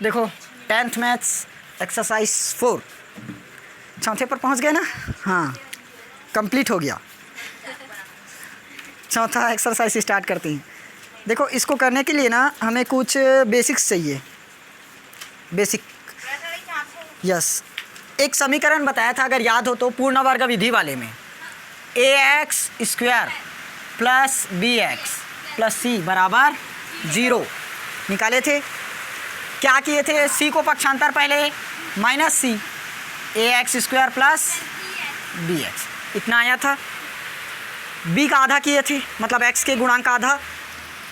देखो 10th maths exercise 4 चौथे पर पहुंच गए ना। हाँ, कंप्लीट हो गया। चौथा एक्सरसाइज स्टार्ट करते हैं। देखो इसको करने के लिए ना हमें कुछ बेसिक्स चाहिए। बेसिक यस एक समीकरण बताया था, अगर याद हो तो, पूर्ण वर्ग विधि वाले में ax² plus bx plus c बराबर 0 निकाले थे। क्या किए थे? c को पक्षांतर पहले minus c ax² plus bx इतना आया था। b का आधा किए थे, मतलब x के गुणांक का आधा,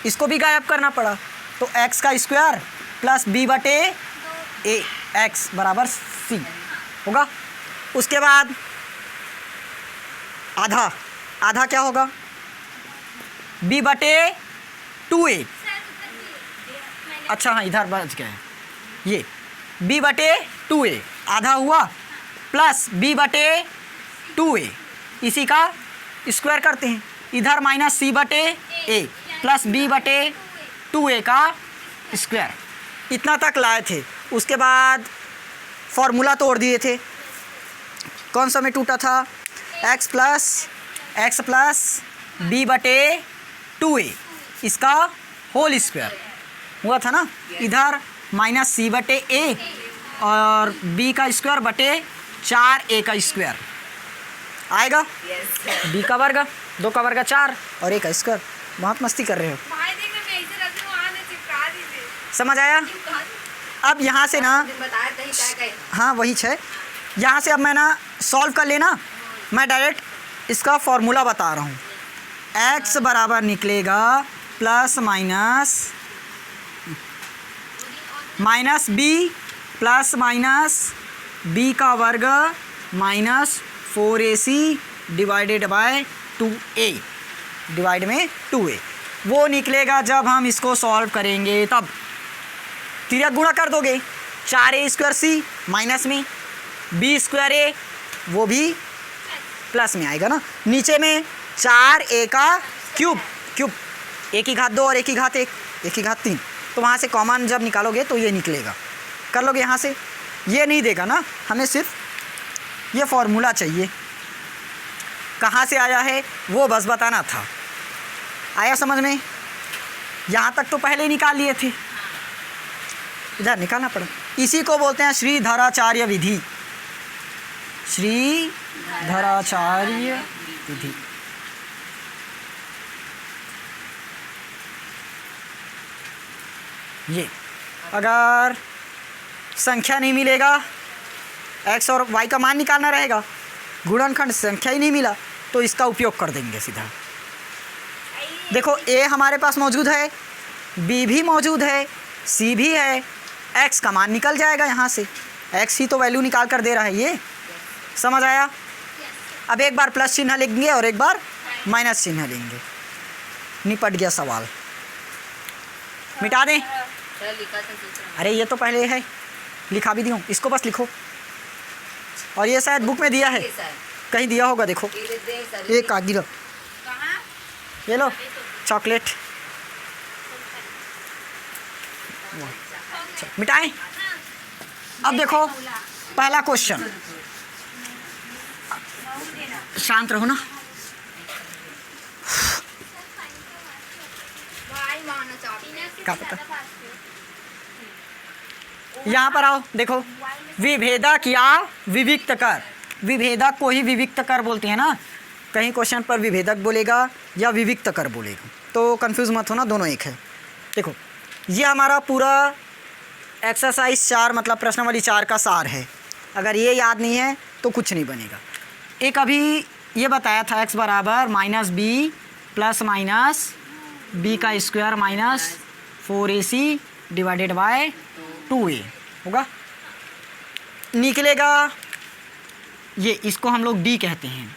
इसको भी गायब करना पड़ा, तो x का स्क्वायर प्लस b बटे a x बराबर c होगा। उसके बाद आधा आधा क्या होगा? b बटे 2a। अच्छा हाँ, इधर बच गए ये b बटे 2a आधा हुआ, प्लस b बटे 2a, इसी का स्क्वायर करते हैं। इधर माइनस c बटे a प्लस b बटे 2a का स्क्वायर, इतना तक लाए थे। उसके बाद फॉर्मूला तोड़ दिए थे। कौन सा में टूटा था? x प्लस b बटे 2a इसका होल स्क्वायर हुआ था ना। इधर माइनस c बटे a और b का स्क्वायर बटे 4a का स्क्वायर आएगा। b का वर्ग, 2 का वर्ग 4 और a का स्क्वायर। बहुत मस्ती कर रहे हो, समझ आया? अब यहाँ से ना, हाँ वही है, यहाँ से अब मैं ना सॉल्व कर लेना। मैं डायरेक्ट इसका फॉर्मूला बता रहा हूँ। x बराबर निकलेगा plus minus b plus minus b का वर्ग minus 4ac divided by 2a, divide में 2a। वो निकलेगा जब हम इसको सॉल्व करेंगे तब। तिर्यक गुणा कर दोगे, 4a² c माइनस में, b² a वो भी प्लस में आएगा ना। नीचे में 4a का क्यूब, a की घात 2 और a की घात 1, a की घात 3, तो वहाँ से कॉमन जब निकालोगे तो ये निकलेगा। कर लोगे यहाँ से, ये नहीं देगा ना, हमें सिर्फ ये फॉर्मूला चाहिए। कहाँ से आया है वो बस बताना था। आया समझ में? यहाँ तक तो पहले ही निकाल लिए थे, इधर निकालना पड़ा। इसी को बोलते हैं श्रीधराचार्य विधि। श्रीधराचार्य विधि। ये अगर संख्या नहीं मिलेगा, x और y का मान निकालना रहेगा, गुणनखंड संख्या ही नहीं मिला, तो इसका उपयोग कर देंगे सीधा। देखो a हमारे पास मौजूद है, b भी मौजूद है, c भी है, x का मान निकल जाएगा यहाँ से। x ही तो वैल्यू निकाल कर दे रहा है ये, समझ आया? अब एक बार प्लस चिन्ह लेंगे और एक बार माइनस चिन्ह लेंगे, निपट गया सवाल। मिटा दें? अरे ये तो पहले है, लिखा भी दियो, इसको बस लिखो। और ये शायद बुक में दिया है, कहीं दिया होगा, देखो ये कागज लो, ये लो चॉकलेट। मिटाएं? अब देखो पहला क्वेश्चन, शांत रहो ना। क्या पता, यहाँ पर आओ, देखो विभेदक या विविक्त कर। विभेदक को ही विविक्त कर बोलते हैं ना, कहीं क्वेश्चन पर विभेदक बोलेगा या विविक्त कर बोलेगा, तो कंफ्यूज मत होना, दोनों एक है। देखो ये हमारा पूरा एक्सरसाइज 4 मतलब प्रश्नावली 4 का सार है। अगर ये याद नहीं है तो कुछ नहीं बनेगा। एक अभी ये बताया था x बराबर minus b plus minus b का square minus 4ac divided by 2a होगा। निकलेगा ये, इसको हम लोग d कहते हैं,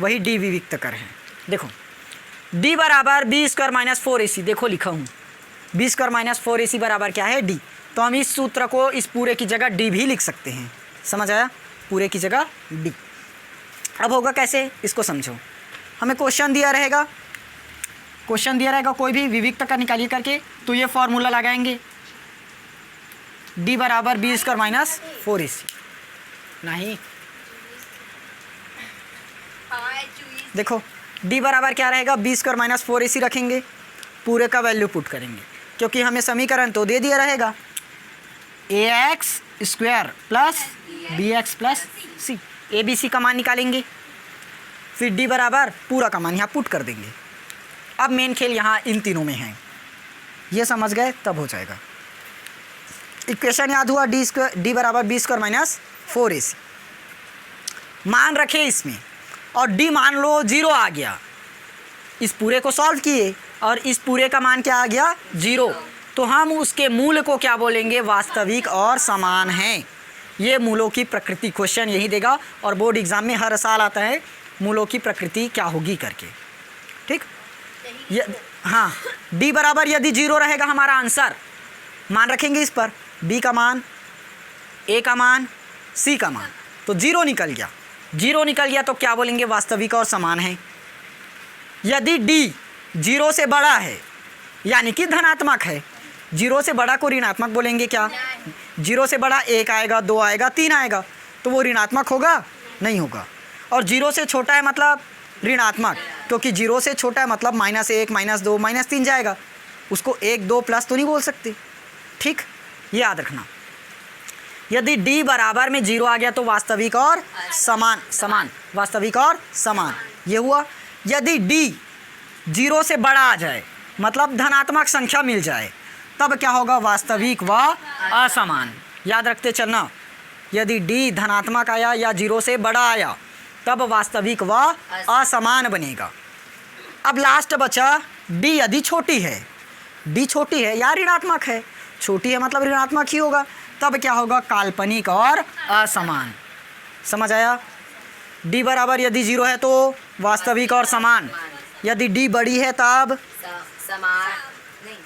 वही d विविक्त कर है। देखो d बराबर b² माइनस 4ac, देखो लिखा हूँ b² माइनस 4ac बराबर क्या है? d। तो हम इस सूत्र को इस पूरे की जगह d भी लिख सकते हैं, समझ आया? पूरे की जगह d। अब होगा कैसे, इसको समझो। हमें क्वेश्चन दिया रहेगा, कोई भी विविक्त का निकालिए करके, तो ये फॉर्मूला लगाएंगे डी बराबर बी स्क्वायर माइनस 4ac। नहीं, देखो डी बराबर क्या रहेगा, बी स्क्वायर माइनस 4ac रखेंगे, पूरे का वैल्यू पुट करेंगे क्योंकि हमें समीकरण तो दे दिया रहेगा ax square plus bx plus c. A b c का मान निकालेंगे, फिर डी बराबर पूरा का मान यहाँ पुट कर देंगे। अब मेन खेल यहाँ इन तीनों में है, ये समझ गए तब हो जाएगा। इक्वेशन याद हुआ, डी बराबर बी स्क्वायर माइनस 4ac। मान रखे इसमें और डी मान लो 0 आ गया, इस पूरे को सॉल्व किए और इस पूरे का मान क्या आ गया 0, तो हम उसके मूल को क्या बोलेंगे, वास्तविक और समान हैं। ये मूलों की प्रकृति क्वेश्चन यही देगा और बोर्ड एग्जाम में हर साल आता है मूलों की प्रकृति क्या होगी करके। ठीक, हाँ, डी बराबर यदि 0 रहेगा हमारा आंसर, मान रखेंगे इस पर, बी का मान, ए का मान, सी का मान, तो 0 निकल गया। 0 निकल गया तो क्या बोलेंगे, वास्तविक और समान है। यदि डी 0 से बड़ा है यानी कि धनात्मक है, 0 से बड़ा को ऋणात्मक बोलेंगे क्या, 0 से बड़ा 1 आएगा, 2 आएगा, 3 आएगा, तो वो ऋणात्मक होगा, नहीं होगा। और 0 से छोटा है मतलब ऋणात्मक, क्योंकि 0 से छोटा है मतलब -1, -2, -3 जाएगा, उसको 1, 2 प्लस तो नहीं बोल सकते। ठीक, ये याद रखना। यदि d बराबर में 0 आ गया तो वास्तविक और समान, वास्तविक और समान, ये हुआ। यदि d 0 से बड़ा आ जाए मतलब धनात्मक संख्या मिल जाए, तब क्या होगा, वास्तविक व असमान। याद रखते चलना, यदि d धनात्मक आया या 0 से बड़ा आया तब वास्तविक व असमान बनेगा। अब लास्ट बचा d यदि छोटी है, d छोटी है या ऋणात्मक है, छोटी है मतलब ऋणात्मक ही होगा, तब क्या होगा, काल्पनिक और असमान। समझ आया, d बराबर यदि 0 है तो वास्तविक और समान, यदि d बड़ी है तब समान नहीं,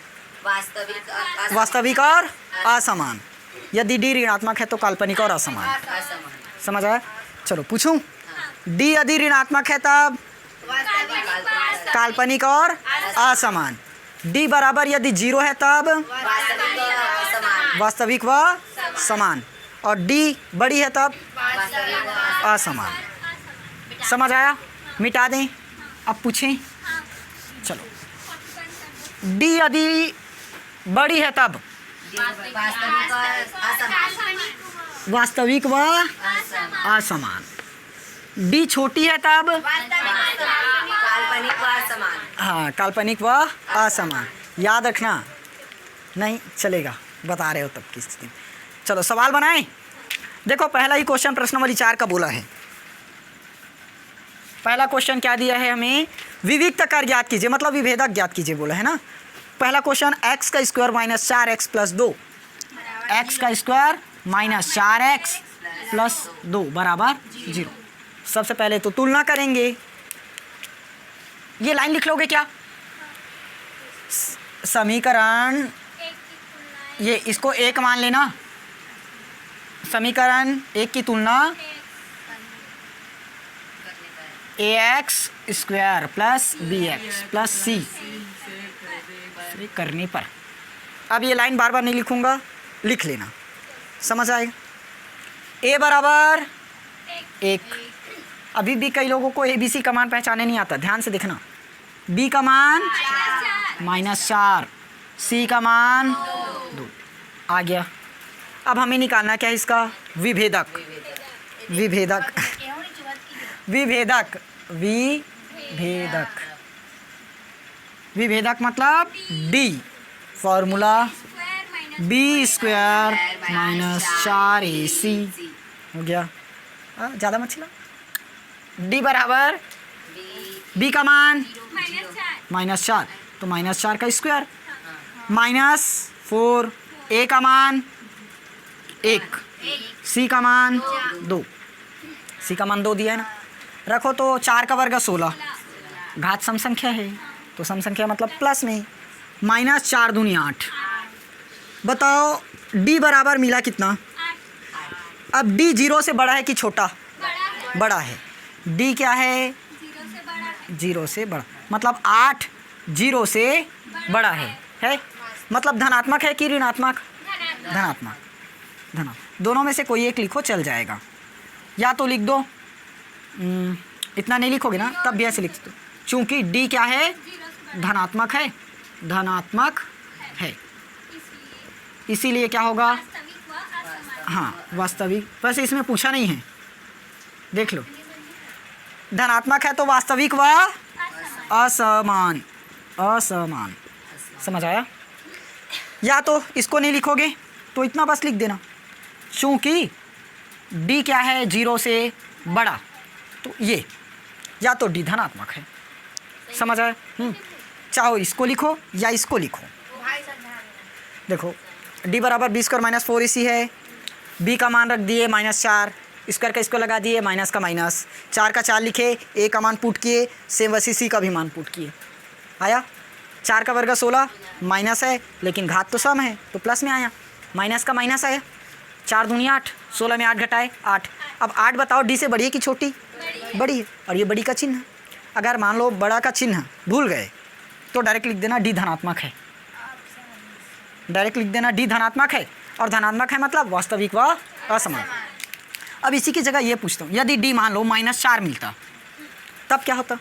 वास्तविक और असमान, यदि d ऋणात्मक है तो काल्पनिक और असमान। समझ आया, चलो पूछूं, d यदि ऋणात्मक है तब काल्पनिक और असमान, d बराबर यदि 0 है तब वास्तविक व समान, और d बड़ी है तब असमान। समझ आया, मिटा दें, अब पूछें। चलो, d यदि बड़ी है तब वास्तविक व असमान, d छोटी है तब काल्पनिक व असमान। हाँ, काल्पनिक व असमान। याद रखना, नहीं चलेगा, बता रहे हो तब की स्थिति। चलो सवाल बनाएं। देखो पहला ही क्वेश्चन प्रश्नावली 4 का बोला है। पहला क्वेश्चन क्या दिया है हमें, विविक्त कर ज्ञात कीजिए, मतलब विभेदक ज्ञात कीजिए बोला है ना। पहला क्वेश्चन x का square minus 4x plus 2, x का स्क्वायर माइनस 4x प्लस 2 बराबर 0। सबसे पहले तो तुलना करेंगे, ये लाइन लिख लोगे क्या, समीकरण, ये इसको 1 मान लेना, समीकरण 1 की तुलना ax square plus bx plus c करने पर। अब ये लाइन बार बार नहीं लिखूंगा, लिख लेना, समझ आएगा। a बराबर 1, अभी भी कई लोगों को ABC का मान पहचाने नहीं आता, ध्यान से देखना। b का मान -4, c का मान 2 आ गया। अब हमें निकालना क्या है इसका, विभेदक, विभेदक, विभेदक, विभेदक, विभेदक मतलब d, formula b square minus 4ac हो गया। ज़्यादा मत छिला, d बराबर b का मान -4, तो -4 का स्क्वायर -4, a का मान 1, c का मान 2, c का मान 2 दिया है ना, रखो तो 4 का वर्ग 16, घात सम संख्या है तो सम संख्या मतलब प्लस में, -4 दूनी 8। बताओ d बराबर मिला कितना, अब d 0 से बड़ा है कि छोटा, बड़ा है, d क्या है 0 से बड़ा, मतलब 8 0 से बड़ा है मतलब धनात्मक है कि ऋणात्मक, धनात्मक। धनात्मक। दोनों में से कोई एक लिखो चल जाएगा, या तो लिख दो इतना नहीं लिखोगे ना तब भी ऐसे लिख दो, चूँकि डी क्या है, धनात्मक है, धनात्मक है, इसीलिए क्या होगा, हाँ वास्तविक। वैसे इसमें पूछा नहीं है, देख लो, धनात्मक है तो वास्तविक व असमान, असमान, समझ आया। या तो इसको नहीं लिखोगे तो इतना बस लिख देना, चूँकि डी क्या है, 0 से बड़ा, तो ये या तो डी धनात्मक है, समझ आया। चाहो इसको लिखो या इसको लिखो। देखो डी बराबर बी स्क्वायर माइनस 4ac है, बी का मान रख दिए -4, स्क्वायर का इसको लगा दिए, माइनस का माइनस, 4 का 4 लिखे, ए का मान पुट किए, सेम वैसे सी का भी मान पुट किए, आया 4 का वर्ग 16, माइनस है लेकिन घात तो सम है तो प्लस में आया, माइनस का माइनस आया, 4 दूनी 8, 16 में 8 घटाए 8। अब 8 बताओ डी से बड़ी है कि छोटी, बड़ी है, और ये बड़ी का चिन्ह। अगर मान लो बड़ा का चिन्ह भूल गए तो डायरेक्ट लिख देना डी धनात्मक है, डायरेक्ट लिख देना डी धनात्मक है, और धनात्मक है मतलब वास्तविक व असमान। अब इसी की जगह ये पूछता हूँ, यदि डी मान लो -4 मिलता तब क्या होता,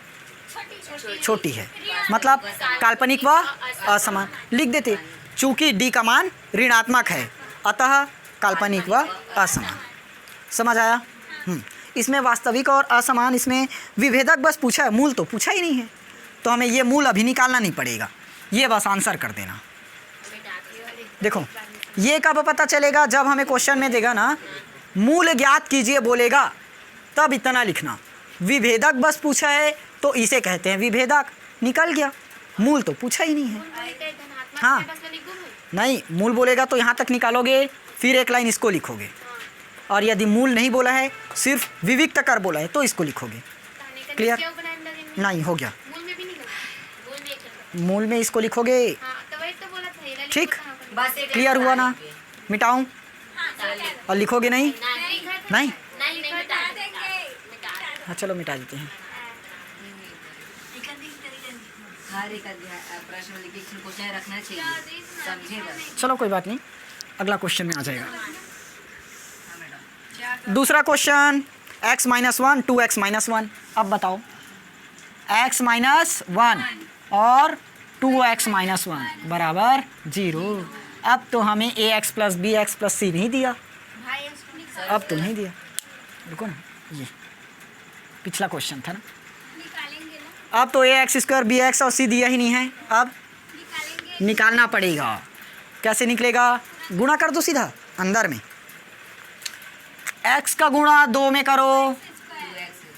छोटी है, मतलब काल्पनिक व असमान लिख देते, चूँकि डी का मान ऋणात्मक है अतः काल्पनिक व असमान, समझ आया। इसमें वास्तविक और असमान, इसमें विभेदक बस पूछा है, मूल तो पूछा ही नहीं है, तो हमें ये मूल अभी निकालना नहीं पड़ेगा, ये बस आंसर कर देना। देखो ये कब पता चलेगा, जब हमें क्वेश्चन में देगा ना मूल ज्ञात कीजिए बोलेगा तब इतना लिखना। विभेदक बस पूछा है तो इसे कहते हैं विभेदक, निकल गया, मूल तो पूछा ही नहीं है। हाँ नहीं, मूल बोलेगा तो यहाँ तक निकालोगे, फिर एक लाइन इसको लिखोगे, और यदि मूल नहीं बोला है सिर्फ विविक्त कर बोला है तो इसको लिखोगे। क्लियर? नहीं हो गया, मूल में इसको लिखोगे, ठीक, क्लियर हुआ ना। मिटाऊं और लिखोगे नहीं, नहीं, हाँ चलो मिटा देते हैं। चलो कोई बात नहीं, अगला क्वेश्चन में आ जाएगा। दूसरा क्वेश्चन x - 1 2x - 1। अब बताओ x - 1 और 2x - 1 बराबर 0। अब तो हमें ax + bx + c नहीं दिया, अब तो नहीं दिया, रुको ना, ये पिछला क्वेश्चन था ना, अब तो ax² bx और c दिया ही नहीं है, अब निकालना पड़ेगा। कैसे निकलेगा, गुणा कर दो सीधा अंदर में, x का गुणा 2 में करो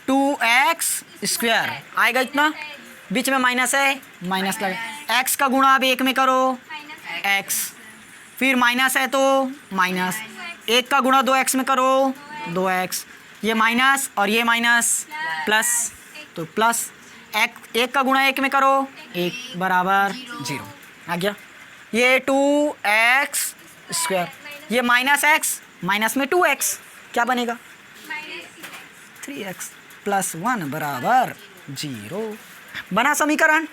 2x² आएगा इतना, बीच में माइनस है माइनस लगा, x का गुणा अब 1 में करो x, फिर माइनस है तो माइनस, 1 का गुणा 2x में करो 2x, ये माइनस और ये माइनस प्लस, तो प्लस 1 का गुणा 1 में करो 1 बराबर 0 आ गया। ये 2x², ये -x माइनस में 2x क्या बनेगा 3x + 1 बराबर 0 बना समीकरण।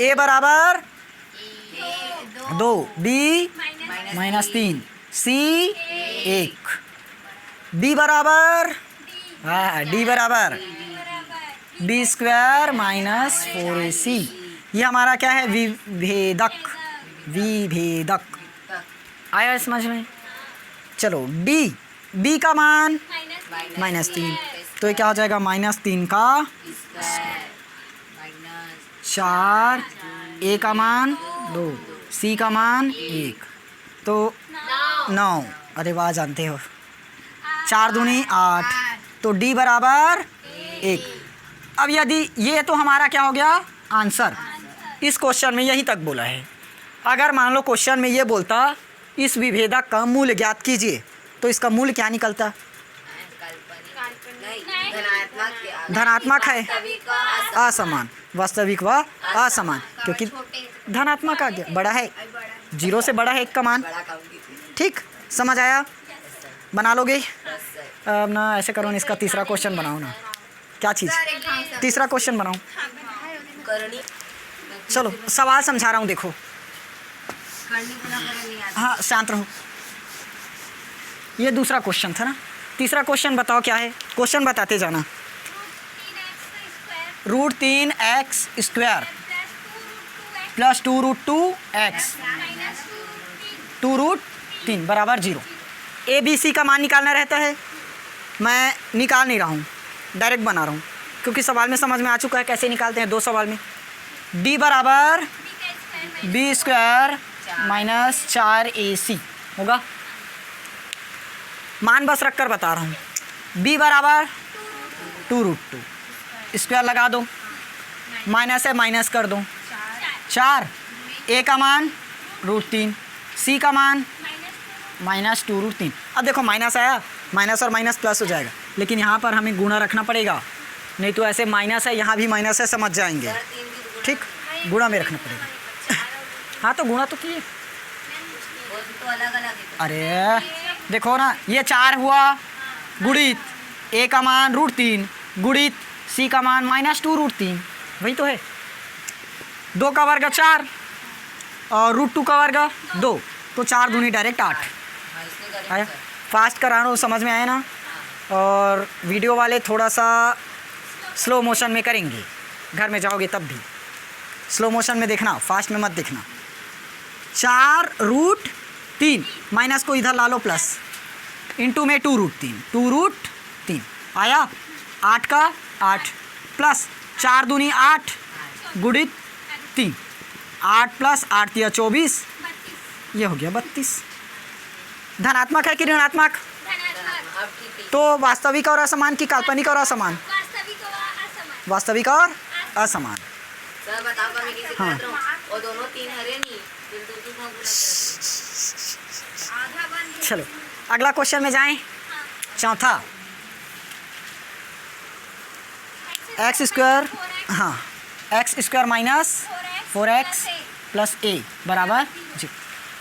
a बराबर 2, b -3, c 1, b बराबर d बराबर b² - 4ac। ये हमारा क्या है, विभेदक, विभेदक आया समझ में। चलो b का मान -3, तो ये क्या हो जाएगा -3 का 4, a का मान 2, c का मान 1, तो 9। अरे वाह, जानते हो, 4 दूनी 8, तो d बराबर 1। अब यदि ये तो हमारा क्या हो गया आंसर, इस क्वेश्चन में यहीं तक बोला है। अगर मान लो क्वेश्चन में ये बोलता इस विभेदक का मूल ज्ञात कीजिए, तो इसका मूल क्या निकलता, धनात्मक है, असमान, वास्तविक व असमान, क्योंकि धनात्मक आ गया, बड़ा है, 0 से बड़ा है 1 का मान, ठीक, समझ आया। बना लोगे अब ना, ऐसे करो ना, इसका तीसरा क्वेश्चन बनाओ ना, क्या चीज़, तीसरा क्वेश्चन बनाओ। चलो सवाल समझा रहा हूँ, देखो, हाँ शांत रहो, ये दूसरा क्वेश्चन था ना। तीसरा क्वेश्चन बताओ क्या है, क्वेश्चन बताते जाना। √3x² प्लस 2√2x 2√3 बराबर 0। ए बी सी का मान निकालना रहता है, मैं निकाल नहीं रहा हूँ, डायरेक्ट बना रहा हूँ क्योंकि सवाल में समझ में आ चुका है कैसे निकालते हैं। 2 सवाल में d बराबर b² माइनस 4ac होगा। मान बस रख कर बता रहा हूँ। b बराबर 2√2 स्क्वायर लगा दो, माइनस है माइनस कर दो 4, a का मान √3, c का मान माइनस 2√3। अब देखो माइनस आया, माइनस और माइनस प्लस हो जाएगा, लेकिन यहाँ पर हमें गुणा रखना पड़ेगा, नहीं तो ऐसे माइनस है यहाँ भी माइनस है, समझ जाएंगे। ठीक, गुणा में रखना पड़ेगा। हाँ तो गुणा तो किए। वो तो अलग अलग है। अरे देखो ना, ये 4 हुआ गुणित a का मान √3 गुणित c का मान माइनस 2√3, वही तो है। 2 का वर्ग 4 और √2 का वर्ग 2, तो 4 दूनी डायरेक्ट 8 आया। फास्ट करा रहा हूँ, समझ में आया ना। और वीडियो वाले थोड़ा सा स्लो मोशन में करेंगे, घर में जाओगे तब भी स्लो मोशन में देखना, फास्ट में मत देखना। 4√3 माइनस को इधर ला लो प्लस, इंटू में 2√3 आया। 8 का 8 प्लस 4 दूनी 8 गुणित 3, 8 प्लस 8 दिया 24, ये हो गया 32। धनात्मक है कि ऋणात्मक? अब ठीक है। तो वास्तविक और असमान की काल्पनिक और असमान? वास्तविक और असमान। सर बताओ मैं किसे हाँ। कर रहा हूँ, और दोनों 3 हरे नहीं, फिर 2 का गुणा कर। चलो अगला क्वेश्चन में जाएं। चौथा, x², हाँ x² minus 4x plus a बराबर जी।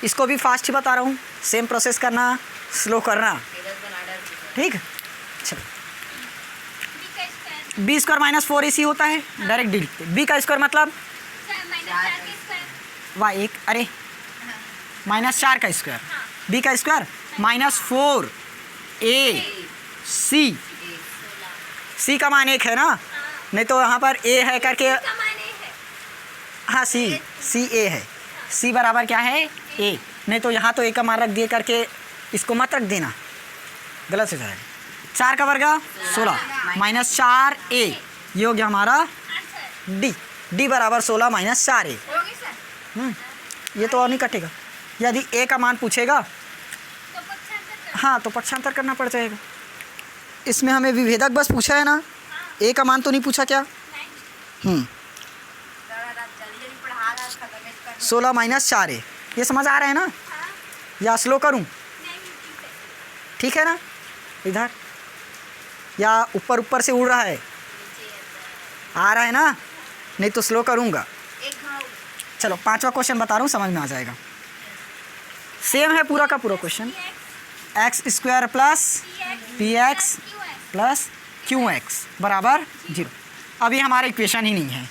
इसको भी फास्ट ही बता रहा हूँ, सेम प्रोसेस करना, स्लो करना, ठीक। चलो b² माइनस 4ac होता है, डायरेक्ट डी लिखते। b का स्क्वायर मतलब y1, अरे माइनस 4 का स्क्वायर, b का स्क्वायर माइनस 4ac, c का मान 1 है ना, नहीं तो यहाँ पर a है करके, हाँ c a है, c बराबर क्या है a, नहीं तो यहाँ तो a का मान रख दिए करके इसको मत रख देना, गलत हो जाएगा। 4 का वर्ग 16 माइनस 4a, ये हो गया हमारा d बराबर 16 माइनस 4a। ये तो और नहीं कटेगा। यदि a का मान पूछेगा हाँ तो पक्षांतर करना पड़ जाएगा। इसमें हमें विभेदक बस पूछा है ना, a का मान तो नहीं पूछा क्या। 16 माइनस 4a, ये समझ आ रहा है ना, या स्लो करूं? ठीक है ना, इधर या ऊपर ऊपर से उड़ रहा है, आ रहा है ना, नहीं तो स्लो करूंगा। चलो 5वां क्वेश्चन बता रहा हूँ, समझ में आ जाएगा। सेम है पूरा का पूरा question. x² plus px plus qx बराबर 0। अभी हमारा इक्वेशन ही नहीं है,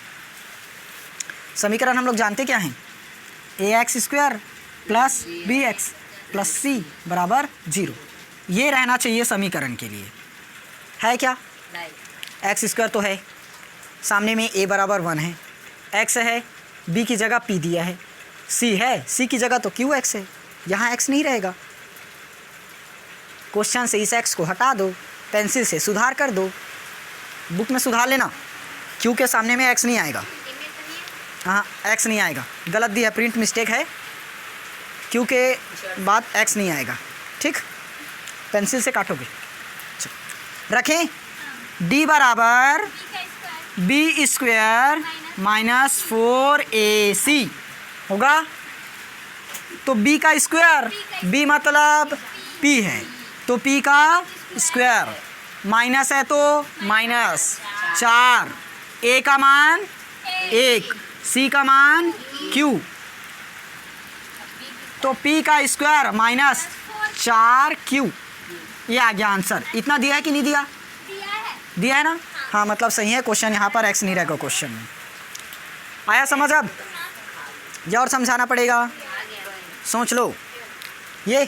समीकरण हम लोग जानते क्या हैं, ax² plus bx plus c बराबर 0। ये रहना चाहिए समीकरण के लिए, है क्या। x² तो है, सामने में a बराबर 1 है, x है, b की जगह p दिया है, c है, c की जगह तो qx है, यहाँ x नहीं रहेगा। क्वेश्चन से इस x को हटा दो, पेंसिल से सुधार कर दो, बुक में सुधार लेना, q के सामने में x नहीं आएगा। हाँ x नहीं आएगा, गलत दिया, प्रिंट मिस्टेक है, q के बाद x नहीं आएगा, ठीक। पेंसिल से काटोगे, रखें। d बराबर b² माइनस 4ac होगा। तो b का स्क्वायर, b मतलब p है, तो p का स्क्वायर, माइनस है तो माइनस 4, a का मान 1, c का मान q, तो p का स्क्वायर माइनस 4q, ये आ गया आंसर। इतना दिया है कि नहीं दिया? दिया है ना, हाँ मतलब सही है। क्वेश्चन यहाँ पर x नहीं रहेगा क्वेश्चन में। आया समझ? अब या और समझाना पड़ेगा, सोच लो। ये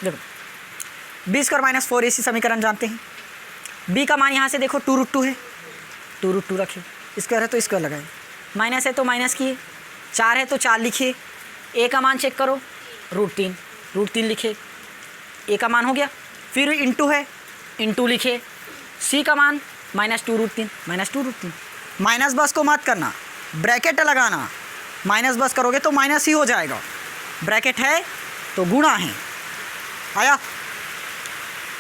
देखो बी स्क्वायर माइनस 4ac समीकरण जानते हैं। b का मान यहाँ से देखो 2√2 है, 2√2 रखे, स्क्वायर है तो स्क्वायर लगाए, माइनस है तो माइनस किए, 4 है तो 4 लिखिए, a का मान चेक करो √3 लिखे, a का मान हो गया, फिर इंटू है इंटू लिखे, c का मान -2√3 माइनस बस को मत करना, ब्रैकेट लगाना, माइनस बस करोगे तो माइनस ही हो जाएगा, ब्रैकेट है तो गुणा है। आया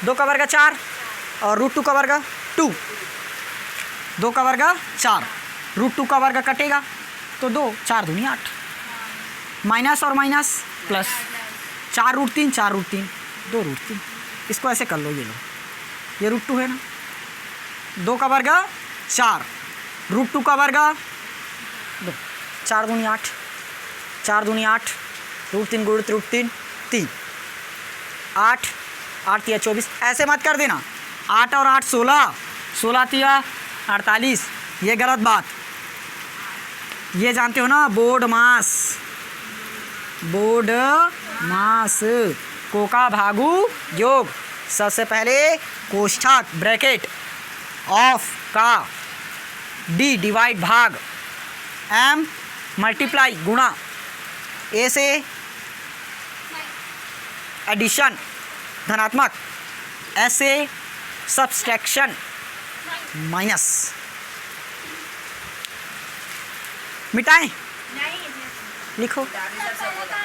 2 का वर्ग 4 और √2 का वर्ग 2, 2 का वर्ग 4, √2 का वर्ग कटेगा तो 2, 4 दूनी 8, माइनस और माइनस प्लस, 4√3 2√3, इसको ऐसे कर लो, ये लो, ये √2 है ना, 2 का वर्ग 4, √2 का वर्ग 2, 4 दूनी 8, 4 दूनी 8, √3 गुणित √3 3, 8 8 तिया 24, ऐसे मत कर देना, 8 और 8 16, 16 तिया 48, ये गलत बात, ये जानते हो ना बोर्ड मास कोका भागु योग, सबसे पहले कोष्ठक ब्रैकेट ऑफ का डी डिवाइड भाग एम मल्टीप्लाई गुणा ए से एडिशन धनात्मक, एस से सब्सट्रैक्शन माइनस, मिटाएं लिखो। दादी सबसे बोला